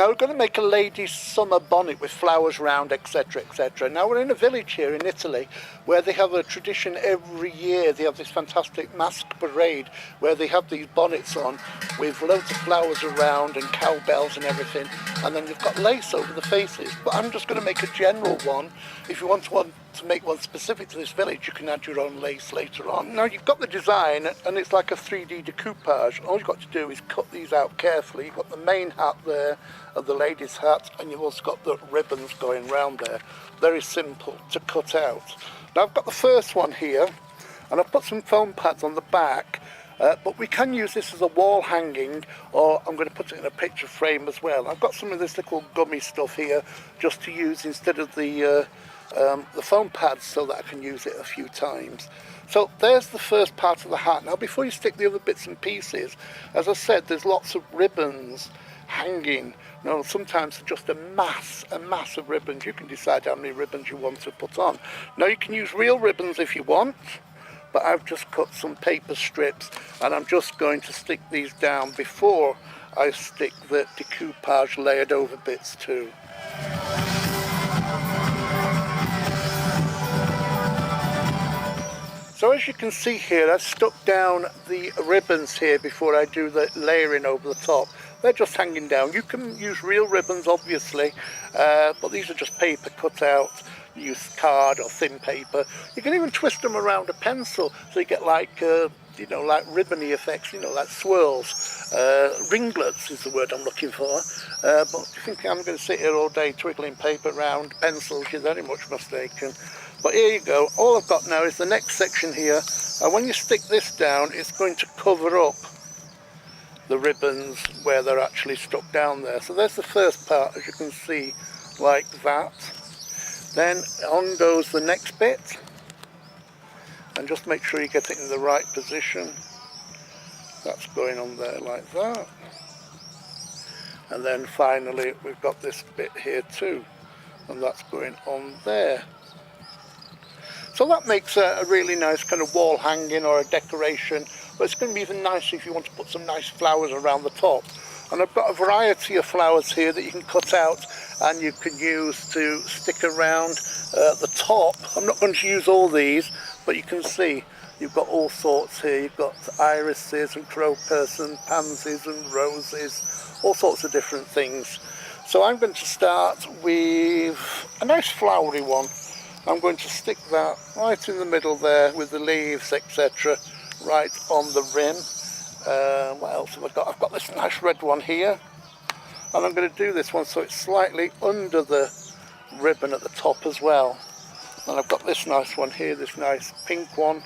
Now we're going to make a lady's summer bonnet with flowers round, etc, etc. Now we're in a village here in Italy where they have a tradition every year. They have this fantastic mask parade where they have these bonnets on with loads of flowers around and cowbells and everything, and then you've got lace over the faces. But I'm just going to make a general one. If you want to make one specific to this village, you can add your own lace later on. Now you've got the design and it's like a 3D decoupage. All you've got to do is cut these out carefully. You've got the main hat there of the lady's hat, and you've also got the ribbons going round there. Very simple to cut out. Now I've got the first one here, and I've put some foam pads on the back, but we can use this as a wall hanging, or I'm going to put it in a picture frame as well. I've got some of this little gummy stuff here just to use instead of the foam pads, so that I can use it a few times. So there's the first part of the hat. Now before you stick the other bits and pieces, as I said, there's lots of ribbons hanging. No, sometimes just a mass of ribbons. You can decide how many ribbons you want to put on. Now you can use real ribbons if you want, but I've just cut some paper strips and I'm just going to stick these down before I stick the decoupage layered over bits too. So as you can see here, I've stuck down the ribbons here before I do the layering over the top. They're just hanging down. You can use real ribbons obviously, but these are just paper cut out. You use card or thin paper. You can even twist them around a pencil so you get like, you know, like ribbony effects, you know, like swirls. Ringlets is the word I'm looking for. But if you think I'm going to sit here all day twiggling paper around pencils, you're very much mistaken. But here you go. All I've got now is the next section here, and when you stick this down, it's going to cover up the ribbons where they're actually stuck down there. So there's the first part, as you can see, like that. Then on goes the next bit, and just make sure you get it in the right position. That's going on there like that. And then finally we've got this bit here too, and that's going on there. So that makes a really nice kind of wall hanging or a decoration, but it's going to be even nicer if you want to put some nice flowers around the top. And I've got a variety of flowers here that you can cut out and you can use to stick around the top. I'm not going to use all these, but you can see you've got all sorts here. You've got irises and crocus and pansies and roses, all sorts of different things. So I'm going to start with a nice flowery one. I'm going to stick that right in the middle there with the leaves, etc., right on the rim. What else have I got? I've got this nice red one here, and I'm going to do this one so it's slightly under the ribbon at the top as well. And I've got this nice one here, this nice pink one.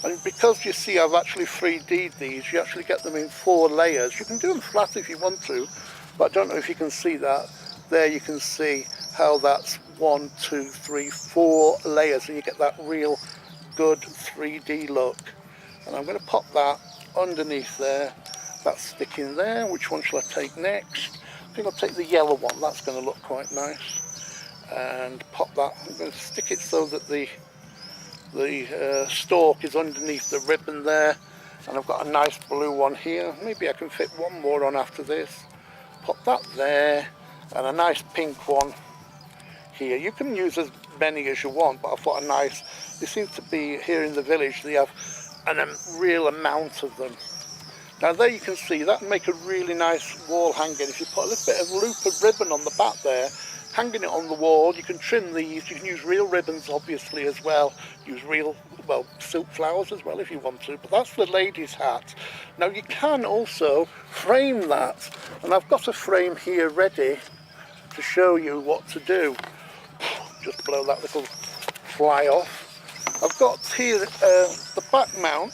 And because you see I've actually 3D'd these, you actually get them in 4 layers. You can do them flat if you want to, but I don't know if you can see that. There you can see how that's 1, 2, 3, 4 layers, and you get that real good 3D look. And I'm going to pop that underneath there. That's sticking there. Which one shall I take next? I think I'll take the yellow one. That's going to look quite nice. And pop that. I'm going to stick it so that the stalk is underneath the ribbon there. And I've got a nice blue one here. Maybe I can fit one more on after this. Pop that there. And a nice pink one here. You can use as many as you want, but I thought a nice, there seems to be here in the village, they have a real amount of them. Now there you can see, that can make a really nice wall hanging. If you put a little bit of loop of ribbon on the back there, hanging it on the wall, you can trim these, you can use real ribbons obviously as well, use real, well, silk flowers as well if you want to, but that's the lady's hat. Now you can also frame that, and I've got a frame here ready to show you what to do. Just blow that little fly off. I've got here the back mount,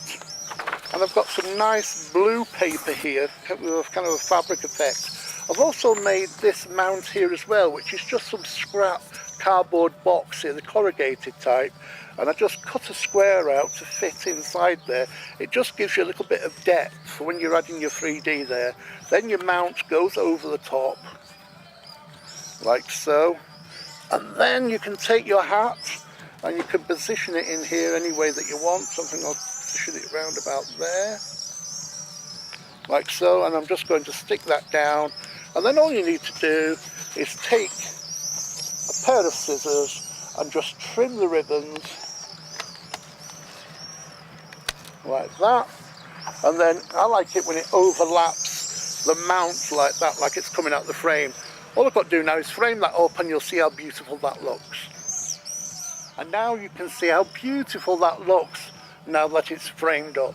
and I've got some nice blue paper here with kind of a fabric effect. I've also made this mount here as well, which is just some scrap cardboard box here, the corrugated type, and I just cut a square out to fit inside there. It just gives you a little bit of depth for when you're adding your 3D there. Then your mount goes over the top, like so, and then you can take your hat and you can position it in here any way that you want. Something I'll position it round about there, like so, and I'm just going to stick that down, And then all you need to do is take a pair of scissors and just trim the ribbons like that. And then I like it when it overlaps the mount like that, like it's coming out the frame. All I've got to do now is frame that up and you'll see how beautiful that looks. And now you can see how beautiful that looks now that it's framed up.